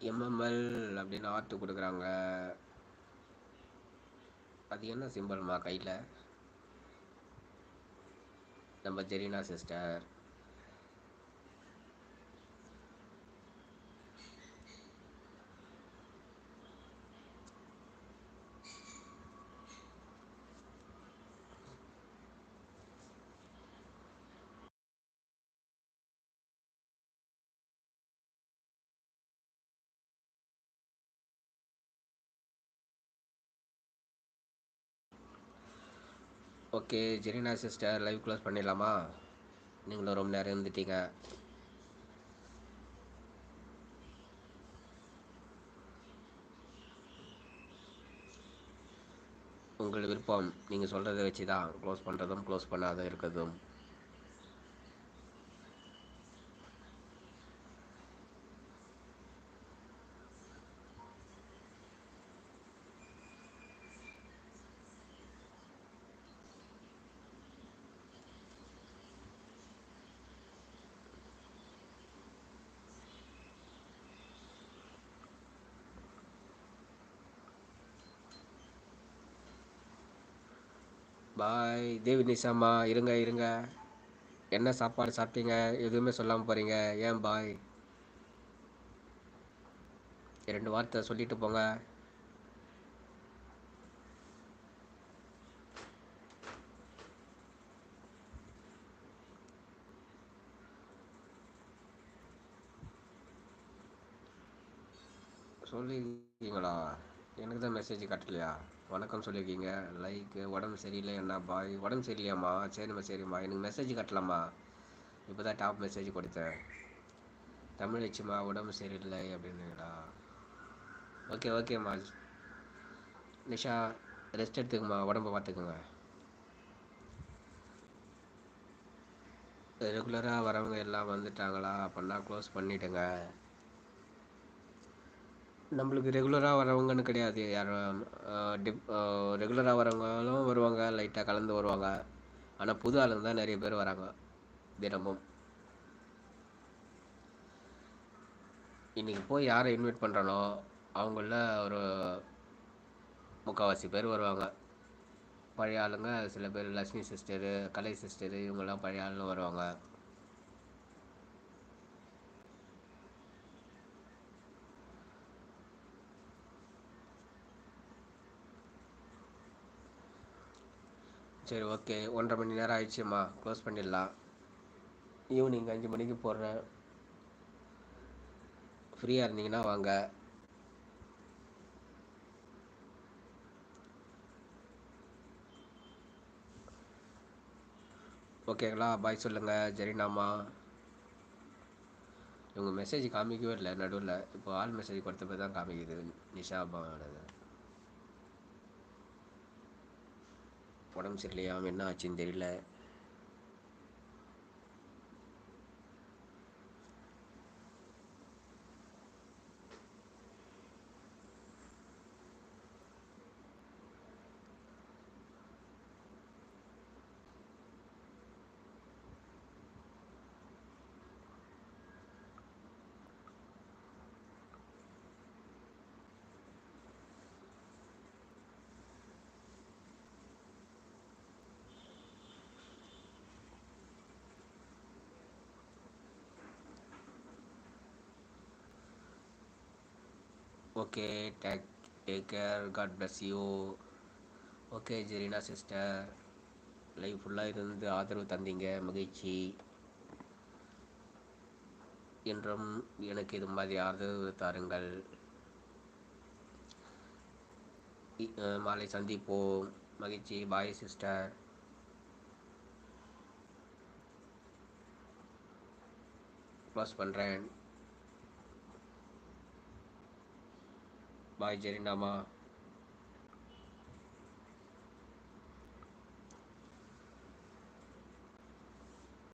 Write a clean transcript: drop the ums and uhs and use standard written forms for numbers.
எம்எம்எல் அப்படின்னு ஆர்ட் கொடுக்குறாங்க. அது என்ன சிம்பிள்மா கையில்? நம்ம Jerina sister. Okay Jerina sister, live close பண்ணிடலாமா? நீங்களும் ரொம்ப நேரம் இருந்துட்டீங்க. உங்கள் விருப்பம். நீங்கள் சொல்கிறத வச்சு தான் க்ளோஸ் பண்ணுறதும் க்ளோஸ் பண்ணாத இருக்கிறதும். பாய் தேவி நிஷாமா. இருங்க இருங்க, என்ன சாப்பாடு சாப்பிட்டீங்க? எதுவுமே சொல்லாமல் போகிறீங்க, ஏன் பாய்? 2 வார்த்தை சொல்லிட்டு போங்க. சொல்லியிருக்கீங்களா? எனக்கு தான் மெசேஜ் கட்டலையா? வணக்கம் சொல்லியிருக்கீங்க, லைக் உடம்பு சரியில்லை என்ன பாய்? உடம்பு சரியில்லையாம்மா? சரிம்மா சரிம்மா, எனக்கு மெசேஜ் கட்டலாமா? இப்போ தான் டாப் மெசேஜ் கொடுத்தேன். தமிழ் வச்சுமா உடம்பு சரியில்லை அப்படின்னுங்களா? ஓகே ஓகேம்மா. நிஷா ரெஸ்ட் எடுத்துக்குமா, உடம்பை பார்த்துக்குங்க. ரெகுலராக வரவங்க எல்லாம் வந்துட்டாங்களா? அப்படின்னா க்ளோஸ் பண்ணிவிடுங்க. நம்மளுக்கு ரெகுலராக வரவங்கன்னு கிடையாது யாரும். ரெகுலராக வரவங்களும் வருவாங்க, லைட்டாக கலந்து வருவாங்க. ஆனால் புது ஆளுங்க தான் நிறைய பேர் வராங்க தினமும். இன்றைக்கி போய் யாரை இன்வைட் பண்ணுறானோ அவங்கள ஒரு முக்கால்வாசி பேர் வருவாங்க. பழைய ஆளுங்க சில பேர், லக்ஷ்மி சிஸ்டரு, கலை சிஸ்டரு, இவங்கெல்லாம் பழைய ஆளுங்க வருவாங்க. சரி ஓகே, 1.5 மணி நேரம் ஆயிடுச்சுமா, க்ளோஸ் பண்ணிடலாம். ஈவினிங் 5 மணிக்கு போடுறேன், ஃப்ரீயாக இருந்தீங்கன்னா வாங்க. ஓகேங்களா? பாய் சொல்லுங்கள் ஜெரினாமா. இவங்க மெசேஜ் காமிக்கவே இல்லை நடுவில், இப்போ ஆல் மெசேஜ் கொடுத்த போய் தான் காமிக்குது நிஷாபாவோடது. உடம்பு சரியில்லையா, என்ன ஆச்சுன்னு தெரியல. Okay, take care, god bless you. Okay Jerina sister, life ஃபுல்லாக இருந்து ஆதரவு தந்தீங்க, மகிழ்ச்சி. என்றும் எனக்கு இது மாதிரி ஆதரவு தாருங்கள். மாலை சந்திப்போம். மகிழ்ச்சி. Bye sister. க்ளோஸ் பண்ணுறேன். பாய் ஜெரினாமா.